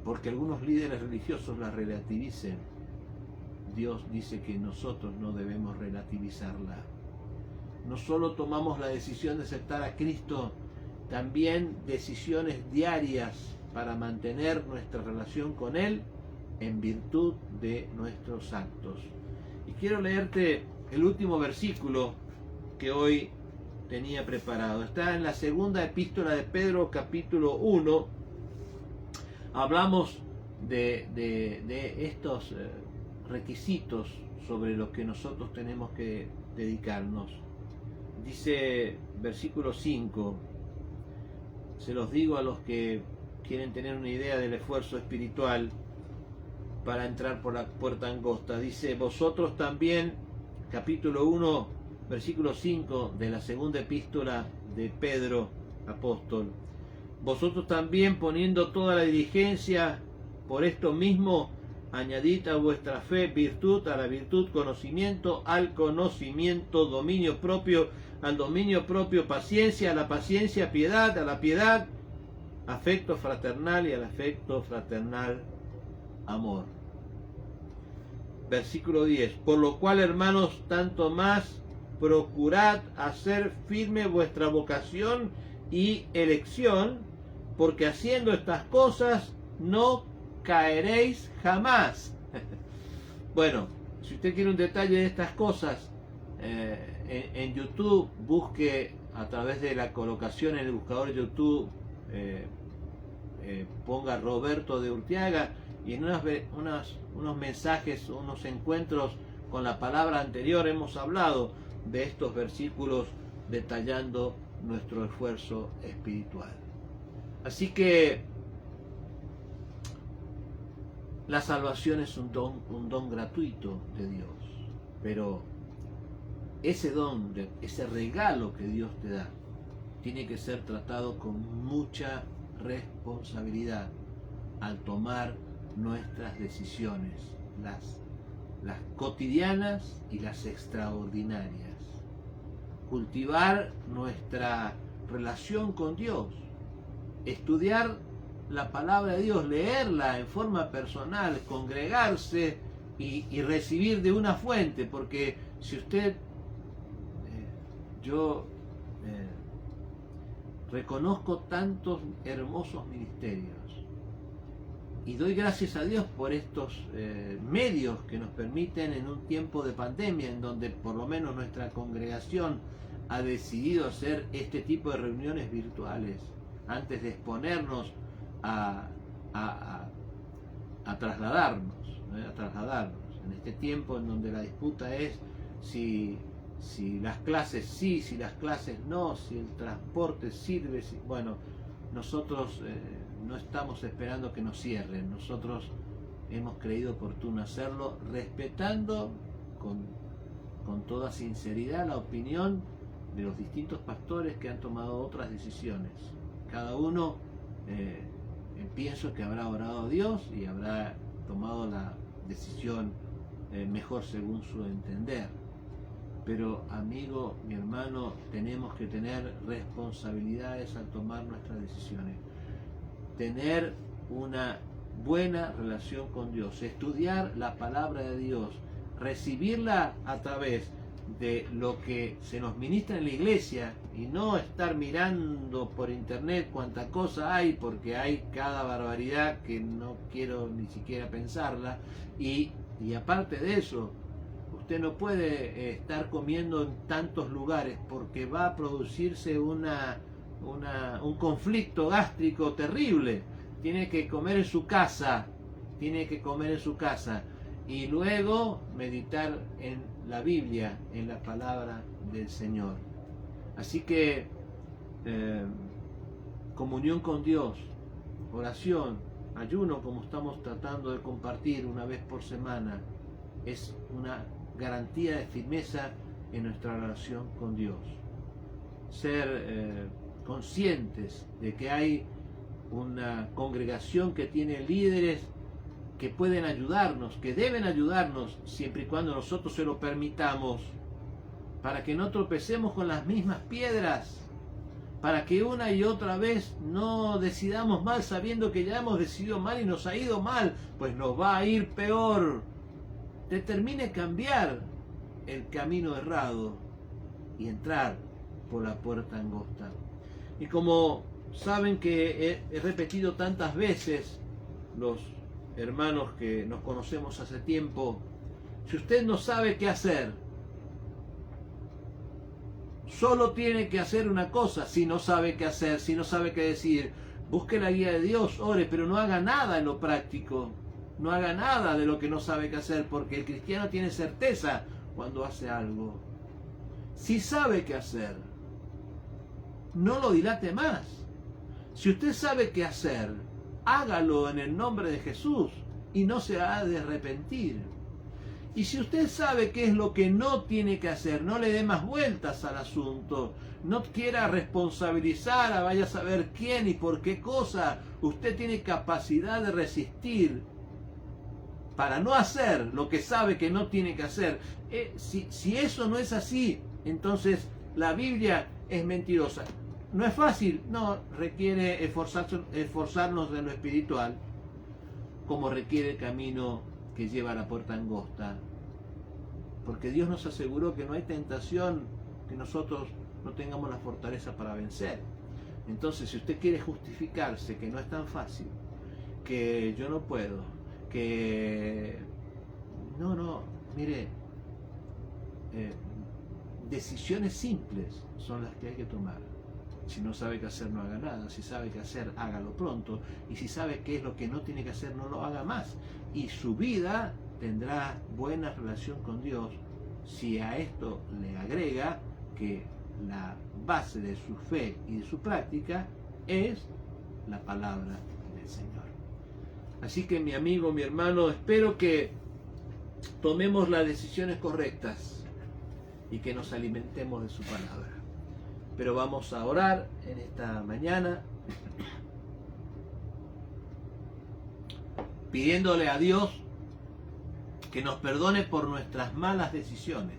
S1: porque algunos líderes religiosos la relativicen, Dios dice que nosotros no debemos relativizarla. No solo tomamos la decisión de aceptar a Cristo, también decisiones diarias para mantener nuestra relación con Él en virtud de nuestros actos. Y quiero leerte el último versículo que hoy tenía preparado. Está en la segunda epístola de Pedro, capítulo 1. Hablamos de estos requisitos sobre los que nosotros tenemos que dedicarnos. Dice versículo 5, se los digo a los que quieren tener una idea del esfuerzo espiritual para entrar por la puerta angosta. Dice, vosotros también, capítulo 1, versículo 5 de la segunda epístola de Pedro, apóstol. Vosotros también, poniendo toda la diligencia por esto mismo, añadid a vuestra fe virtud, a la virtud conocimiento, al conocimiento dominio propio, al dominio propio paciencia, a la paciencia piedad, a la piedad afecto fraternal y al afecto fraternal amor. Versículo 10. Por lo cual, hermanos, tanto más procurad hacer firme vuestra vocación y elección, porque haciendo estas cosas no caeréis jamás. Bueno, si usted quiere un detalle de estas cosas, en YouTube busque a través de la colocación en el buscador de YouTube, ponga Roberto de Urtiaga, y en unos mensajes, unos encuentros con la palabra anterior hemos hablado de estos versículos detallando nuestro esfuerzo espiritual. Así que la salvación es un don gratuito de Dios, pero ese don, ese regalo que Dios te da, tiene que ser tratado con mucha responsabilidad al tomar nuestras decisiones, las cotidianas y las extraordinarias. Cultivar nuestra relación con Dios, estudiar la palabra de Dios, leerla en forma personal, congregarse y recibir de una fuente, porque si usted, yo reconozco tantos hermosos ministerios y doy gracias a Dios por estos medios que nos permiten en un tiempo de pandemia, en donde por lo menos nuestra congregación ha decidido hacer este tipo de reuniones virtuales antes de exponernos a trasladarnos en este tiempo en donde la disputa es si las clases sí, si las clases no, si el transporte sirve, bueno, nosotros no estamos esperando que nos cierren, nosotros hemos creído oportuno hacerlo respetando con toda sinceridad la opinión de los distintos pastores que han tomado otras decisiones. Cada uno pienso que habrá orado a Dios y habrá tomado la decisión mejor según su entender. Pero amigo, mi hermano, tenemos que tener responsabilidades al tomar nuestras decisiones. Tener una buena relación con Dios, estudiar la palabra de Dios, recibirla a través de lo que se nos ministra en la iglesia y no estar mirando por internet cuánta cosa hay, porque hay cada barbaridad que no quiero ni siquiera pensarla, y aparte de eso, usted no puede estar comiendo en tantos lugares porque va a producirse un conflicto gástrico terrible. Tiene que comer en su casa, y luego meditar en la Biblia, en la palabra del Señor. Así que comunión con Dios, oración, ayuno, como estamos tratando de compartir una vez por semana, es una garantía de firmeza en nuestra relación con Dios. Ser conscientes de que hay una congregación que tiene líderes que pueden ayudarnos, que deben ayudarnos siempre y cuando nosotros se lo permitamos, para que no tropecemos con las mismas piedras. para que una y otra vez no decidamos mal sabiendo que ya hemos decidido mal y nos ha ido mal, pues nos va a ir peor. Determine cambiar el camino errado y entrar por la puerta angosta. Y como saben que he repetido tantas veces, los hermanos que nos conocemos hace tiempo, si usted no sabe qué hacer, solo tiene que hacer una cosa. Si no sabe qué hacer, si no sabe qué decir, busque la guía de Dios, ore, pero no haga nada en lo práctico, no haga nada de lo que no sabe qué hacer, porque el cristiano tiene certeza cuando hace algo. Si sabe qué hacer, no lo dilate más. Si usted sabe qué hacer, hágalo en el nombre de Jesús y no se ha de arrepentir. Y si usted sabe qué es lo que no tiene que hacer, no le dé más vueltas al asunto. No quiera responsabilizar a vaya a saber quién y por qué cosa. Usted tiene capacidad de resistir para no hacer lo que sabe que no tiene que hacer. Si eso no es así, entonces la Biblia es mentirosa. No es fácil, no, requiere esforzarnos en lo espiritual, como requiere el camino que lleva a la puerta angosta. Porque Dios nos aseguró que no hay tentación que nosotros no tengamos la fortaleza para vencer. Entonces, si usted quiere justificarse que no es tan fácil, que yo no puedo, que... No, mire, decisiones simples son las que hay que tomar. Si no sabe qué hacer, no haga nada. Si sabe qué hacer, hágalo pronto. Y si sabe qué es lo que no tiene que hacer, no lo haga más. Y su vida tendrá buena relación con Dios si a esto le agrega que la base de su fe y de su práctica es la palabra del Señor. Así que mi amigo, mi hermano, espero que tomemos las decisiones correctas y que nos alimentemos de su palabra. Pero vamos a orar en esta mañana, pidiéndole a Dios que nos perdone por nuestras malas decisiones,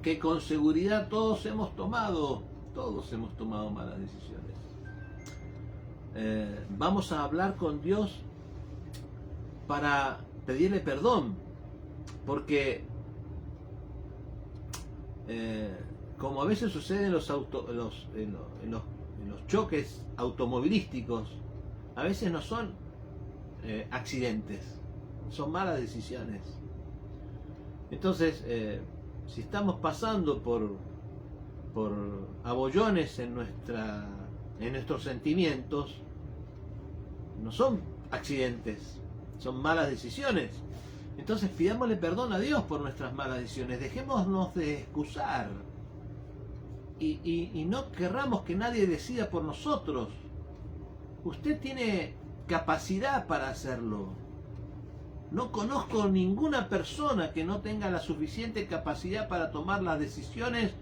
S1: que con seguridad todos hemos tomado malas decisiones. Vamos a hablar con Dios para pedirle perdón, porque como a veces sucede en los choques automovilísticos, a veces no son accidentes, son malas decisiones. Entonces, si estamos pasando por abollones en nuestros sentimientos, no son accidentes, son malas decisiones. Entonces pidámosle perdón a Dios por nuestras malas decisiones, dejémonos de excusar y no querramos que nadie decida por nosotros. Usted tiene capacidad para hacerlo. No conozco ninguna persona que no tenga la suficiente capacidad para tomar las decisiones,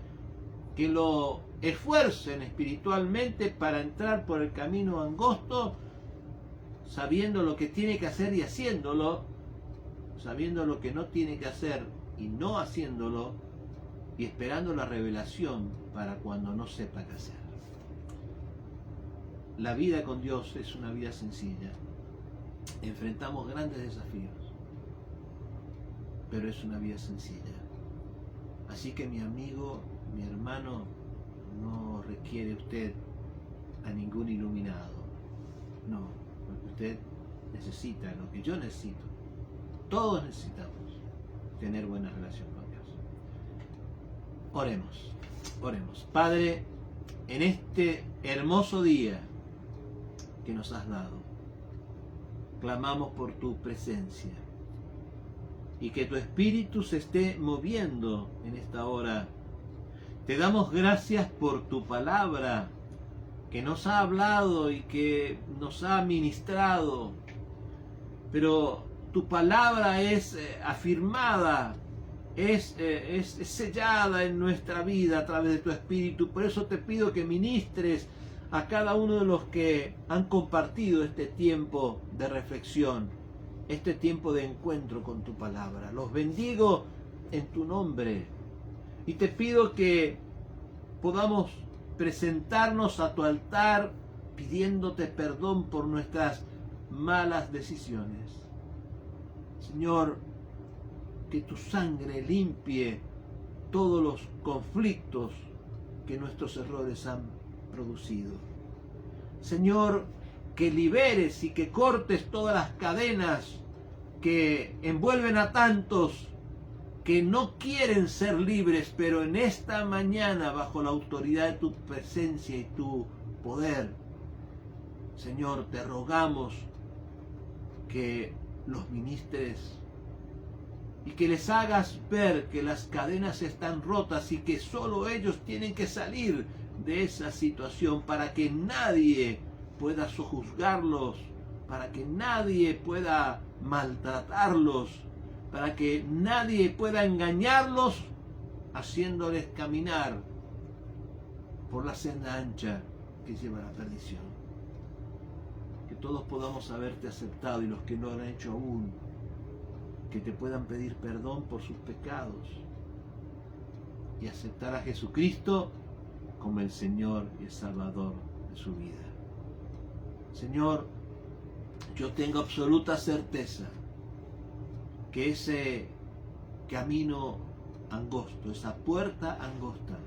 S1: que lo esfuercen espiritualmente para entrar por el camino angosto, sabiendo lo que tiene que hacer y haciéndolo, sabiendo lo que no tiene que hacer y no haciéndolo, y esperando la revelación para cuando no sepa qué hacer. La vida con Dios es una vida sencilla. Enfrentamos grandes desafíos, pero es una vida sencilla. Así que mi amigo, mi hermano, no requiere usted a ningún iluminado. No, porque usted necesita lo que yo necesito. Todos necesitamos tener buena relación con Dios. Oremos. Padre, en este hermoso día que nos has dado, clamamos por tu presencia y que tu espíritu se esté moviendo en esta hora. Te damos gracias por tu palabra que nos ha hablado y que nos ha ministrado, pero tu palabra es afirmada, es sellada en nuestra vida a través de tu espíritu. Por eso te pido que ministres a cada uno de los que han compartido este tiempo de reflexión, este tiempo de encuentro con tu palabra. Los bendigo en tu nombre y te pido que podamos presentarnos a tu altar pidiéndote perdón por nuestras malas decisiones. Señor, que tu sangre limpie todos los conflictos que nuestros errores han producido. Señor, que liberes y que cortes todas las cadenas que envuelven a tantos que no quieren ser libres, pero en esta mañana, bajo la autoridad de tu presencia y tu poder, Señor, te rogamos que los ministres y que les hagas ver que las cadenas están rotas y que solo ellos tienen que salir de esa situación para que nadie pueda sojuzgarlos, para que nadie pueda maltratarlos, para que nadie pueda engañarlos, haciéndoles caminar por la senda ancha que lleva a la perdición. Que todos podamos haberte aceptado, y los que no lo han hecho aún, que te puedan pedir perdón por sus pecados y aceptar a Jesucristo como el Señor y el Salvador de su vida. Señor, yo tengo absoluta certeza que ese camino angosto, esa puerta angosta,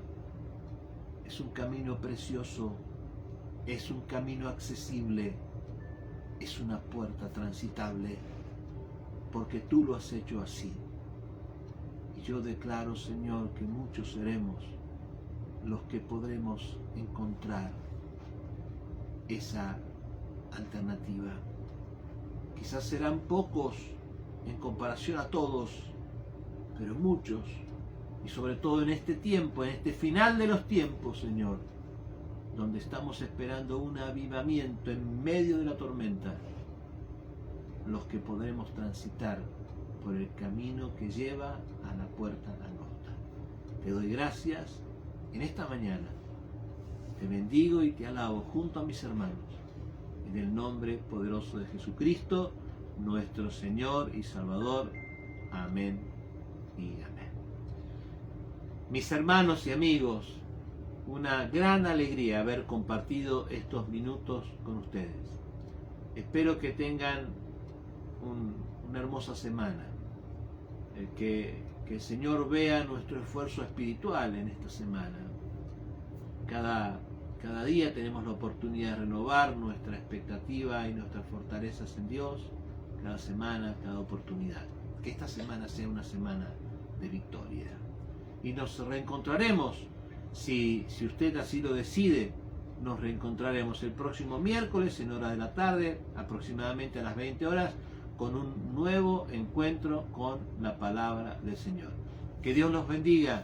S1: es un camino precioso, es un camino accesible, es una puerta transitable, porque tú lo has hecho así. Y yo declaro, Señor, que muchos seremos los que podremos encontrar esa alternativa. Quizás serán pocos en comparación a todos, pero muchos, y sobre todo en este tiempo, en este final de los tiempos, Señor, donde estamos esperando un avivamiento en medio de la tormenta, los que podremos transitar por el camino que lleva a la puerta angosta. Te doy gracias en esta mañana. Te bendigo y te alabo junto a mis hermanos, en el nombre poderoso de Jesucristo, nuestro Señor y Salvador. Amén y amén. Mis hermanos y amigos, una gran alegría haber compartido estos minutos con ustedes. Espero que tengan una hermosa semana, que el Señor vea nuestro esfuerzo espiritual en esta semana. Cada día tenemos la oportunidad de renovar nuestra expectativa y nuestras fortalezas en Dios, cada semana, cada oportunidad. Que esta semana sea una semana de victoria. Y nos reencontraremos, si usted así lo decide, nos reencontraremos el próximo miércoles en hora de la tarde, aproximadamente a las 20 horas, con un nuevo encuentro con la palabra del Señor. Que Dios los bendiga